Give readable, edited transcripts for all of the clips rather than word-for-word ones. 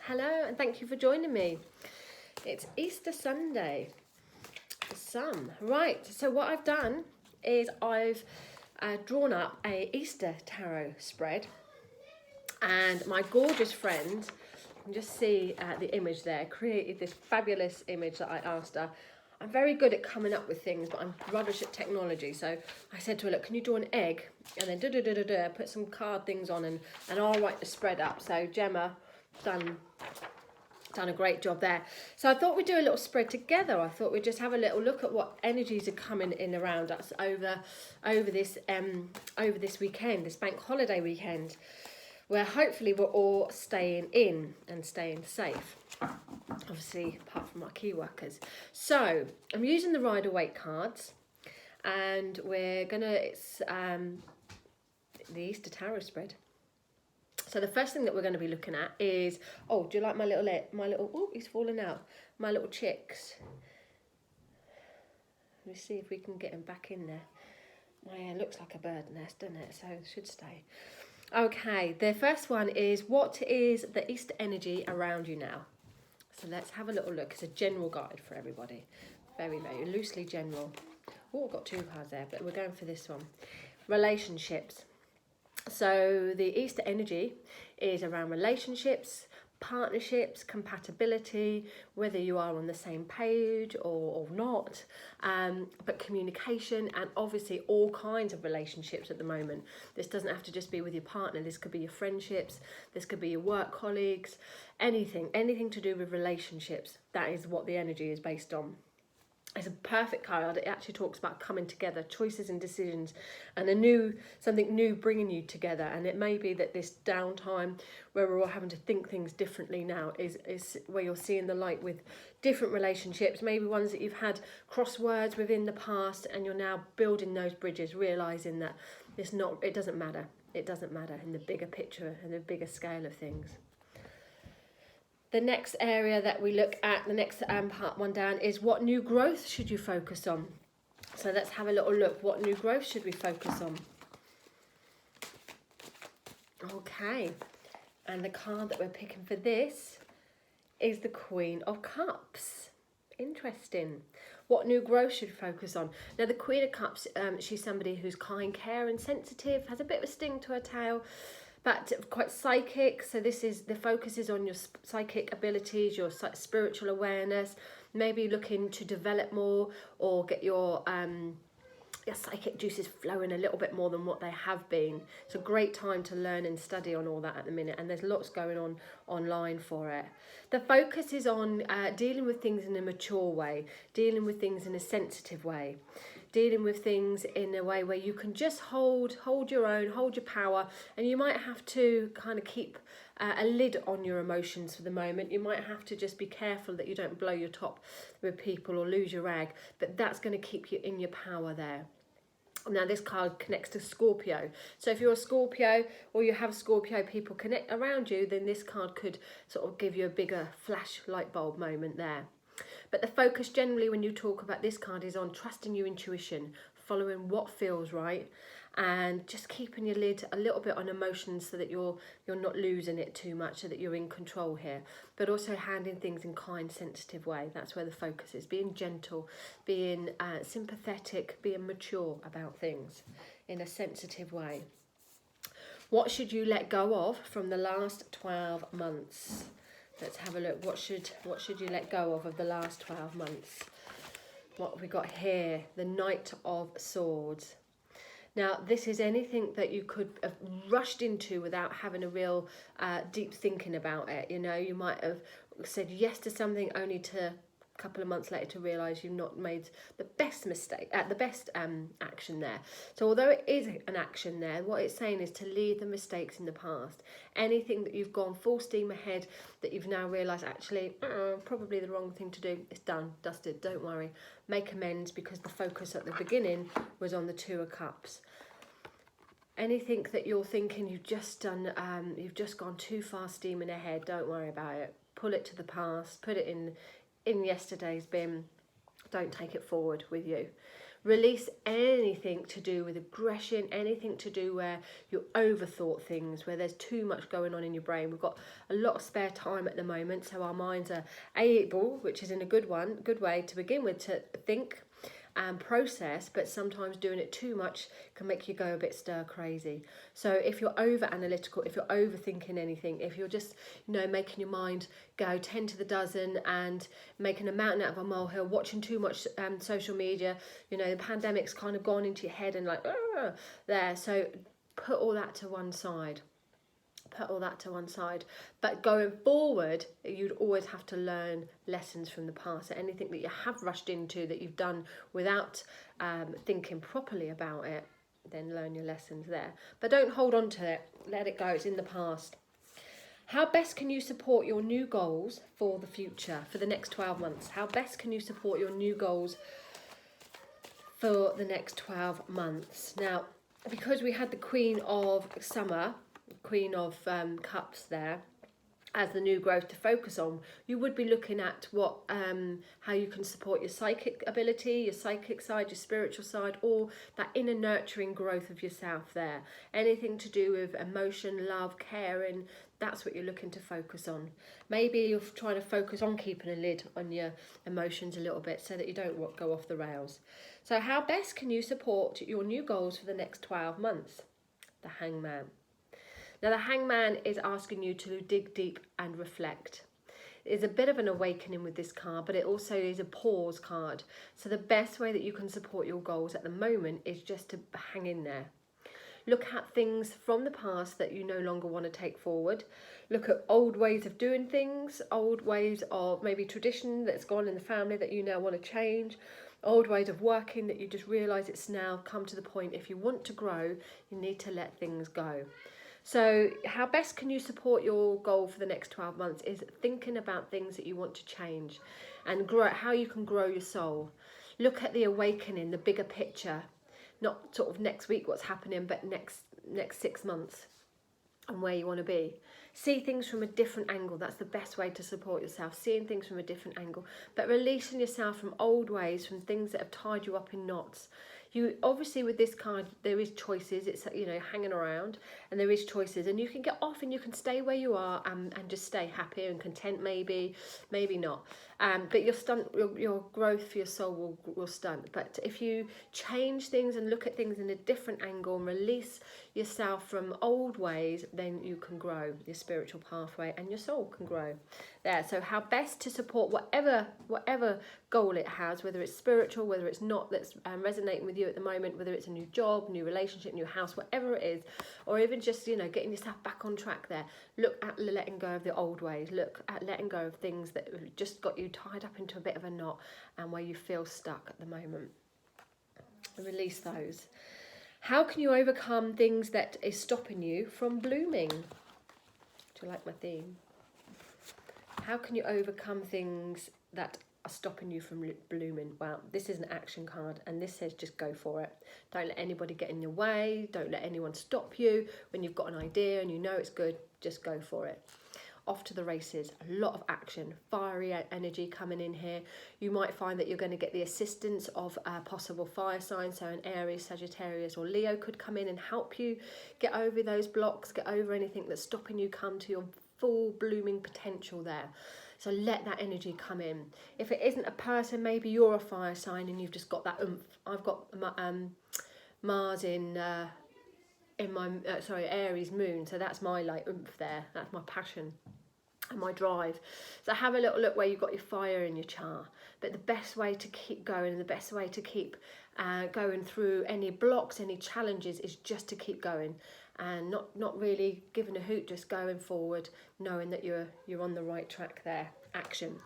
Hello, and thank you for joining me. It's Easter Sunday. The sun. Right, so what I've done is I've drawn up a Easter tarot spread, and my gorgeous friend, you can just see the image there, created this fabulous image that I asked her. I'm very good at coming up with things, but I'm rubbish at technology. So I said to her, look, can you draw an egg? And then put some card things on, and I'll write the spread up. So Gemma done a great job there. So I thought we'd do a little spread together. I thought we'd just have a little look at what energies are coming in around us over this weekend, this bank holiday weekend, where hopefully we're all staying in and staying safe. Obviously, apart from our key workers. So I'm using the Rider-Waite cards, and it's the Easter Tarot spread. So the first thing that we're going to be looking at is, oh, do you like my little, oh, he's fallen out, my little chicks. Let me see if we can get him back in there. It looks like a bird nest, doesn't it? So it should stay. Okay, the first one is, what is the Easter energy around you now? So let's have a little look. It's a general guide for everybody. Very, very loosely general. Oh, I've got two cards there, but we're going for this one. Relationships. So the Easter energy is around relationships, partnerships, compatibility, whether you are on the same page or not, but communication, and obviously all kinds of relationships at the moment. This doesn't have to just be with your partner. This could be your friendships, this could be your work colleagues, anything to do with relationships. That is what the energy is based on. It's a perfect card. It actually talks about coming together, choices and decisions, and something new bringing you together. And it may be that this downtime where we're all having to think things differently now is where you're seeing the light with different relationships, maybe ones that you've had crosswords within the past, and you're now building those bridges, realising that it doesn't matter. It doesn't matter in the bigger picture and the bigger scale of things. The next area that we look at, the next part one down, is what new growth should you focus on? So let's have a little look. What new growth should we focus on? Okay, and the card that we're picking for this is the Queen of Cups. Interesting. What new growth should you focus on? Now, the Queen of Cups, she's somebody who's kind, care and sensitive, has a bit of a sting to her tail, but quite psychic. So the focus is on your psychic abilities, your spiritual awareness, maybe looking to develop more or get your psychic juices flowing a little bit more than what they have been. It's a great time to learn and study on all that at the minute, and there's lots going on online for it. The focus is on dealing with things in a mature way, dealing with things in a sensitive way, dealing with things in a way where you can just hold your own, hold your power, and you might have to kind of keep a lid on your emotions for the moment. You might have to just be careful that you don't blow your top with people or lose your rag, but that's going to keep you in your power there. Now, this card connects to Scorpio. So if you're a Scorpio or you have Scorpio people connect around you, then this card could sort of give you a bigger flash light bulb moment there. But the focus generally when you talk about this card is on trusting your intuition, following what feels right, and just keeping your lid a little bit on emotions so that you're not losing it too much, so that you're in control here. But also handling things in kind, sensitive way. That's where the focus is. Being gentle, being sympathetic, being mature about things in a sensitive way. What should you let go of from the last 12 months? Let's have a look. What should you let go of the last 12 months? What have we got here? The Knight of Swords. Now, this is anything that you could have rushed into without having a real deep thinking about it. You know, you might have said yes to something only to a couple of months later to realise you've not made the best action there. So although it is an action there, what it's saying is to leave the mistakes in the past. Anything that you've gone full steam ahead that you've now realised actually probably the wrong thing to do, it's done, dusted, don't worry. Make amends, because the focus at the beginning was on the Two of Cups. Anything that you're thinking you've just done, you've just gone too far steaming ahead, don't worry about it. Pull it to the past, put it in yesterday's bin. Don't take it forward with you. Release anything to do with aggression, anything to do where you overthought things, where there's too much going on in your brain. We've got a lot of spare time at the moment, so our minds are able, which is in a good way to begin with, to think and process, but sometimes doing it too much can make you go a bit stir crazy. So if you're over analytical, if you're overthinking anything, if you're just, making your mind go 10 to the dozen and making a mountain out of a molehill, watching too much social media, the pandemic's kind of gone into your head and like there. So put all that to one side. But going forward, you'd always have to learn lessons from the past. So anything that you have rushed into that you've done without thinking properly about it, then learn your lessons there. But don't hold on to it. Let it go. It's in the past. How best can you support your new goals for the future, for the next 12 months? How best can you support your new goals for the next 12 months? Now, because we had the Queen of Summer, Queen of Cups there as the new growth to focus on, you would be looking at how you can support your psychic ability, your psychic side, your spiritual side, or that inner nurturing growth of yourself there. Anything to do with emotion, love, caring, that's what you're looking to focus on. Maybe you're trying to focus on keeping a lid on your emotions a little bit so that you don't go off the rails. So how best can you support your new goals for the next 12 months? The Hangman. Now the Hangman is asking you to dig deep and reflect. It's a bit of an awakening with this card, but it also is a pause card. So the best way that you can support your goals at the moment is just to hang in there. Look at things from the past that you no longer want to take forward. Look at old ways of doing things, old ways of maybe tradition that's gone in the family that you now want to change, old ways of working that you just realise it's now come to the point, if you want to grow, you need to let things go. So how best can you support your goal for the next 12 months is thinking about things that you want to change and grow, how you can grow your soul. Look at the awakening, the bigger picture, not sort of next week what's happening, but next 6 months and where you want to be. See things from a different angle. That's the best way to support yourself, seeing things from a different angle, but releasing yourself from old ways, from things that have tied you up in knots. You obviously, with this card, there is choices. It's hanging around, and there is choices, and you can get off and you can stay where you are and just stay happy and content. Maybe not. But your growth for your soul will stunt. But if you change things and look at things in a different angle and release yourself from old ways, then you can grow your spiritual pathway and your soul can grow there. So how best to support whatever goal it has, whether it's spiritual, whether it's not, that's resonating with you at the moment, whether it's a new job, new relationship, new house, whatever it is, or even just getting yourself back on track there. Look at letting go of the old ways. Look at letting go of things that have just got you tied up into a bit of a knot and where you feel stuck at the moment. Release those. How can you overcome things that is stopping you from blooming? Do you like my theme? How can you overcome things that are stopping you from blooming? Well, this is an action card, and this says just go for it. Don't let anybody get in your way. Don't let anyone stop you when you've got an idea and you know it's good. Just go for it. Off to the races. A lot of action, fiery energy coming in here. You might find that you're going to get the assistance of a possible fire sign, so an Aries, Sagittarius or Leo could come in and help you get over those blocks, get over anything that's stopping you come to your full blooming potential there. So let that energy come in. If it isn't a person, maybe you're a fire sign and you've just got that oomph. I've got Mars in my Aries moon, so that's my oomph there. That's my passion and my drive. So have a little look where you've got your fire in your chart. But the best way to keep going and the best way to keep going through any blocks, any challenges, is just to keep going and not really giving a hoot, just going forward, knowing that you're on the right track there. Action,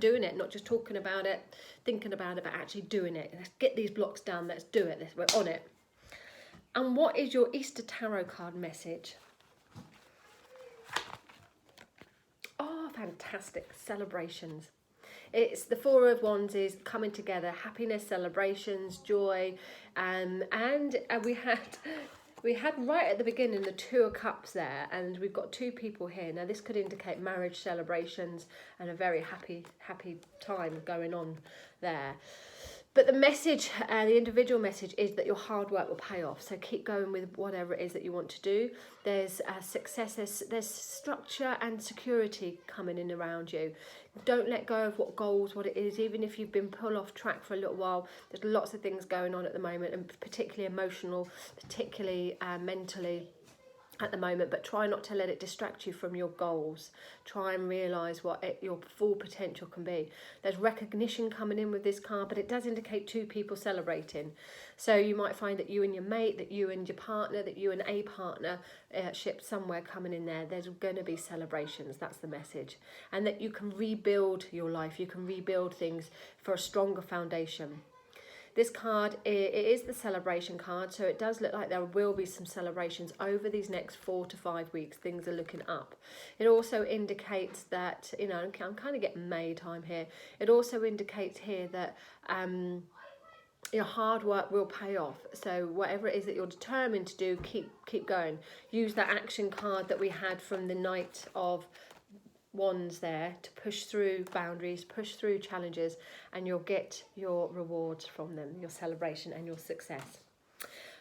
doing it, not just talking about it, thinking about it, but actually doing it. Let's get these blocks down, let's do it, we're on it. And what is your Easter Tarot card message? Oh, fantastic. Celebrations. It's the Four of Wands is coming together, happiness, celebrations, joy, and we had right at the beginning the Two of Cups there, and we've got two people here. Now this could indicate marriage celebrations and a very happy time going on there. But the message, the individual message, is that your hard work will pay off. So keep going with whatever it is that you want to do. There's success, there's structure and security coming in around you. Don't let go of what it is, even if you've been pulled off track for a little while. There's lots of things going on at the moment, and particularly emotional, particularly mentally at the moment, but try not to let it distract you from your goals. Try and realise what your full potential can be. There's recognition coming in with this card, but it does indicate two people celebrating. So you might find that you and your mate, that you and your partner, that you and a partner ship somewhere coming in there. There's going to be celebrations. That's the message. And that you can rebuild your life. You can rebuild things for a stronger foundation. This card, it is the celebration card, so it does look like there will be some celebrations over these next 4 to 5 weeks. Things are looking up. It also indicates that, you know, I'm kind of getting May time here. It also indicates here that your hard work will pay off. So whatever it is that you're determined to do, keep going. Use that action card that we had from the Knight of Wands there to push through boundaries, push through challenges, and you'll get your rewards from them, your celebration and your success.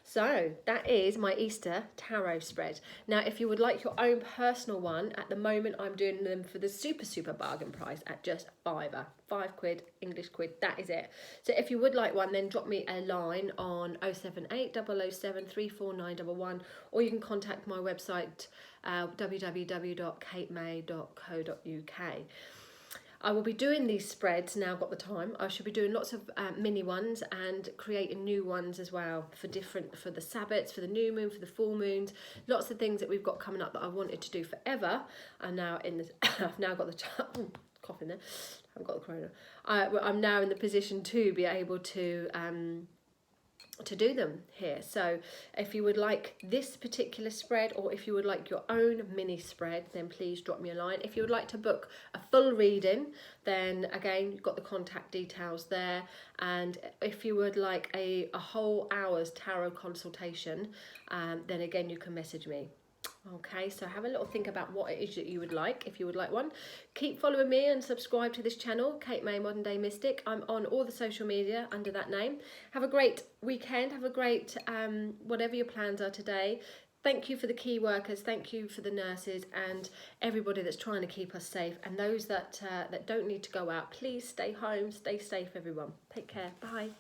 So that is my Easter tarot spread. Now, if you would like your own personal one, at the moment I'm doing them for the super bargain price at just £5. £5, English quid, that is it. So if you would like one, then drop me a line on 078 007 34911, or you can contact my website www.katemay.co.uk. I will be doing these spreads now. I've got the time. I should be doing lots of mini ones and creating new ones as well for the Sabbats, for the new moon, for the full moons. Lots of things that we've got coming up that I wanted to do forever. And now I've now got the cough in there. I haven't got the corona. I'm now in the position to be able to do them here. So if you would like this particular spread, or if you would like your own mini spread, then please drop me a line. If you would like to book a full reading, then again, you've got the contact details there. And if you would like a whole hour's tarot consultation, then again, you can message me. Okay, so have a little think about what it is that you would like, if you would like one. Keep following me and subscribe to this channel, Kate May Modern Day Mystic. I'm on all the social media under that name. Have a great weekend. Have a great, whatever your plans are today. Thank you for the key workers. Thank you for the nurses and everybody that's trying to keep us safe. And those that don't need to go out, please stay home, stay safe, everyone. Take care. Bye.